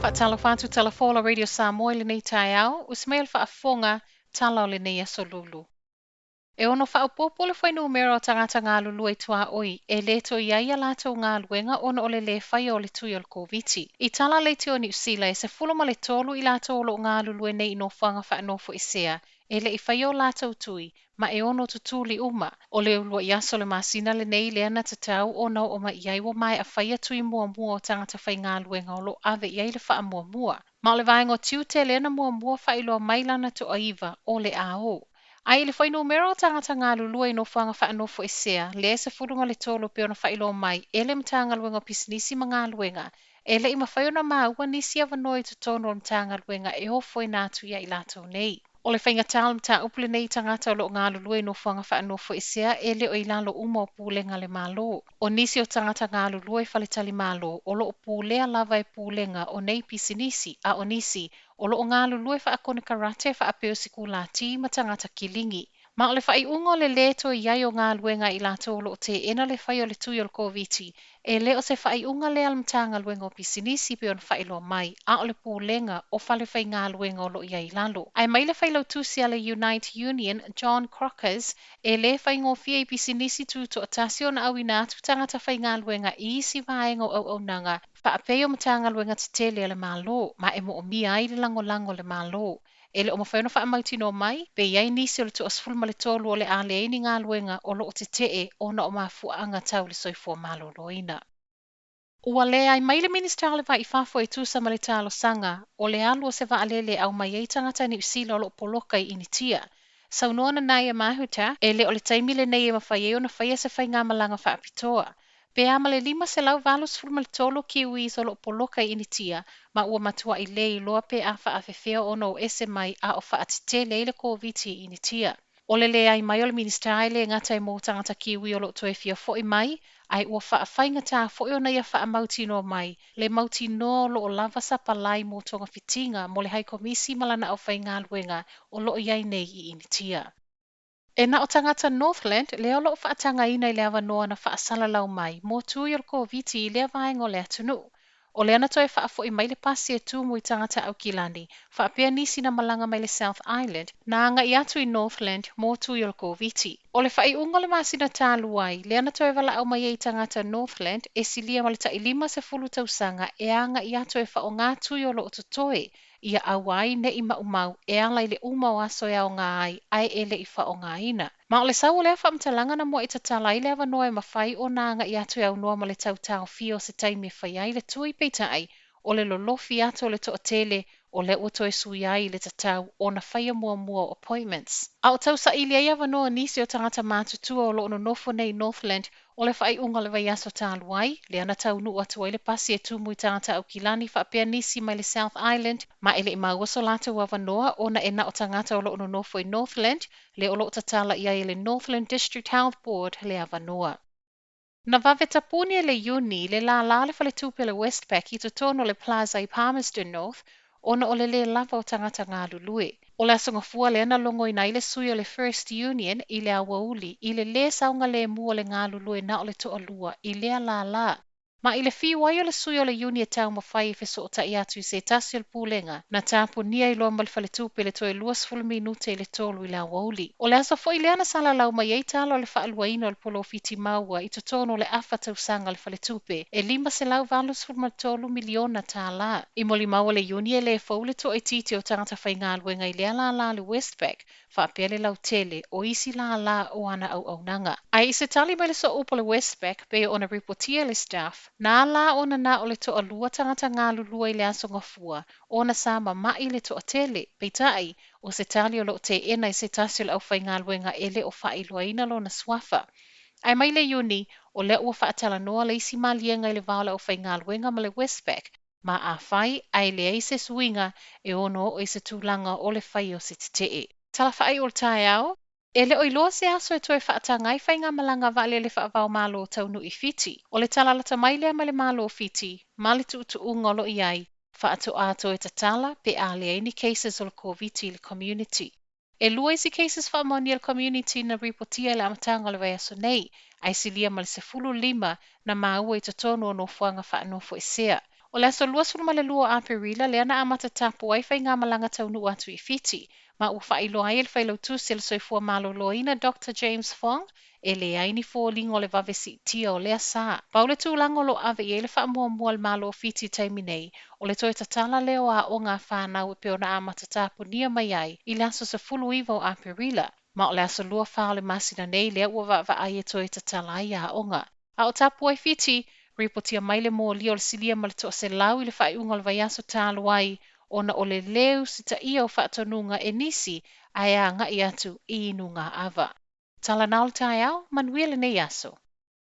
whaatalo whātu talafola Radio Samoa le nei tai au, usmail whaafonga tala o le nei asolulu. E ono whaopopo le whainu umera o tangata ngā lulu e tua oi, e leto iaia lātou ngā luenga ono o le whai o le tui o le COVID. I tala le te o New Zealand, se fuloma le tolu i lātou o ngā lulu e nei no whanga whaanofo i sea, e le I whai o lātou tui, ma e ono tutuli uma, o le ulua i aso le masina le nei le ana tatau o nau o ma iai wa mai a whai tui mua mua o tangata whai ngā luenga o lo ave iai le wha mua mua. Ma o le vaengo tiu te le ana mua mua whai loa mailana to aiva o le AO. Ai le whainu mero tangata ngā lulua I no whanga whaanofo I sea, le se furunga le tolo pe ona whailo mai, e le mtanga luenga pisinisi ma ngā luenga, e le ima whaiona maua nisi avanoi to tono o mtanga luenga e hofo I nātu ia I lātou nei. O le whainga tālu mta upule nei tangata o lo ngā lulua I no whanga whaanofo I sea, e le o ilalo uma o pūlenga le mālo. O nisi o tangata ngā lulua I whaletali mālo, o lo o pūlea lava e pūlenga o nei pisinisi, a o nisi, o lo o ngā lulua I whaakone karate whaapeo siku la ti ma tangata kilingi. Ma o le whai ungo le leto iai o ngā luenga I lato o lo te ena le whai o le tui o le COVID, e le o se whai unga le alamtanga luenga o pisinisi pe on whai lo mai, a o le pūlenga o whale whai ngā luenga o lo iai lalo. Ai mai le whai lau tusi ale United Union, John Crockers, e le whai ngō fia I pisinisi tu to atasi o na au ina atu tangata whai ngā luenga I si vaenga o au nanga, whaapeo matanga luenga te tele le malo, ma e mo o mia ai le lango le malo. E le o mawhaina wha amauti no mai, pe iai nisi o le tu asfulma le tolu o le ale eini ngā luenga o lo o te tee o na o mafua anga tau le soifua malo loina. Ua le ai mai le minister le vai I whafo e tūsa ma le talo sanga, o le alu o se wa alele au mai ei tangata ni usila o lo poloka I initia. Saunoa na nai e mahuta, e le o le taimi le nei e mawhai e o na whaia se whai ngā malanga wha apitoa. Pe ama le lima se lau valus fulma le tolo kiwi so lo poloka I initia, ma ua matua I le I loa pe a wha awhewhea ono o ese mai a o wha atite le le COVID I initia. O le ai mai o le minister ai le ngata I mō tangata kiwi o lo toe fia foi mai, ai ua wha awhainga tā foi o nei a wha mauti no mai, le mauti no lo o lava sa palai mō tonga fitinga mo le hai komisi malana au whai ngā luenga o lo iai nei I initia. E na o tangata Northland, leo lo whaatanga ina I le awa noa na whaasala lau mai, mō tui o le COVID I le vaenga o le atunu. O le ana toi whaafo I mai le pasi e tūmu I tangata au kilani, whaapea nisi na malanga mai le South Island, na anga I atu I Northland, mō tui o le COVID. O le whai unga le masina tālu ai, le ana toi wala au mai e tangata Northland, e silia ma le ta ilima se fulu tausanga, e anga I atu e whao ngā tui o lo o totoe, ia awai ne I maumau e ala I le uma o aso e au ngā ai e le I whao ngā ina. Ma o le sau o lea whaamtalanga na mua I tatala I le awa noa e mawhai o nā anga I atu e au noa ma le tautau fio se taimi e whai ai le tui peitai o le lolofi ato o le toa tele o le ua toe sui ai le tatau o na whaia mua mua appointments. A o tau sa ili ai awa noa nisi o tangata mātutua o lo ono nofo nei Northland o le whai unga le vai aso tālu ai, le ana tau nu atu ai le pasi e tūmu I tangata au kilani whaapea nisi mai le South Island, ma ele I mauaso lata awa noa o na ena o tangata o lo ono nofo I Northland, le o lo tatala I ai le Northland District Health Board le awa noa. Na vaveta puni e le Juni le la le whale tupe le Westpac I to tono le Plaza I Palmerston North, ona o le lava o tangata ngā lulue. O le asonga fua le ana longo I nai le sui o le First Union I le awauli, I le saunga le mua o le ngā lulue na o le toa lua, I le la. Ma I le whiwai o le sui o le Uni e tau mawhai I feso o tai atu I se tasi o le pūlenga, na tāpu nia I loa ma le whale tupe le toe luas fulu minute I le tolu I le awauli. O le aso fo I le ana sala lau mai ei talo le whaaluaina o le polo fiti maua I to tono le afa tausanga le whale tupe, e lima se lau valus fulma tolu miliona tā la. I moli maua le Uni e le fau le to e titi o tangata whai ngā luenga I le la le Westpac, whaapea le lau tele o isi la o ana au nanga. Ai I se tali mai le so upo le Westpac, pe o na reportia le staff, nā la ona na o le toa lua tangata ngā lulua I le asonga fua, ona sama mai le toa tele, peitai, o se tali o lo te ena I se tasi o le au whai ngā luenga e le o whailoaina lo na swafa. Ai mai le Uni, o le ua whaatala noa le isi malienga I le vaola au whai ngā luenga ma le Westpac, ma a whai ai le eise suinga e ono o se tūlanga o le whai o se te. Tala whai o le tae au, e le oiloa se aso e toe whaatanga I whai ngā malanga vale le whaavao malo taunu I fiti. O le talalata mai lea ma le malo fiti, ma le tuutu ungolo I ai, whaato ato e tatala pe a le any cases o le COVID I le community. E lua isi cases whaamoni le community na reportia le amatanga o le vai aso nei, ai silia ma le 15 na maua I totono o no fuanga whaanofo e sea. O le aso lua sulu male lua a perila le ana amata tapu ai fai ngā malanga taunu atu I fiti. Ma ua whailo ai le whailau tusi le soifua malo loina Dr. James Fong e le aini fōlingo le vavesi tia o lea sā. Paule tūlango lo ave I le wha mua mua le malo fiti taimi nei o le toi tatala leo a o ngā whānau e peo na amata tapu nia mai ai I le aso sa fulu iwo a perila. Ma o le aso lua whao le masina nei lea ua wa ai e toi tatala ai a onga. A o tapu ai fiti, ripotia mai le mō lia o le silia ma le toa se lau I le whaiunga le vaiaso tālu ai ona o le leu si ta ia o whaatonunga e nisi ai a ngai atu I inunga ava. Tala nao le tai au, manuia le nei aso.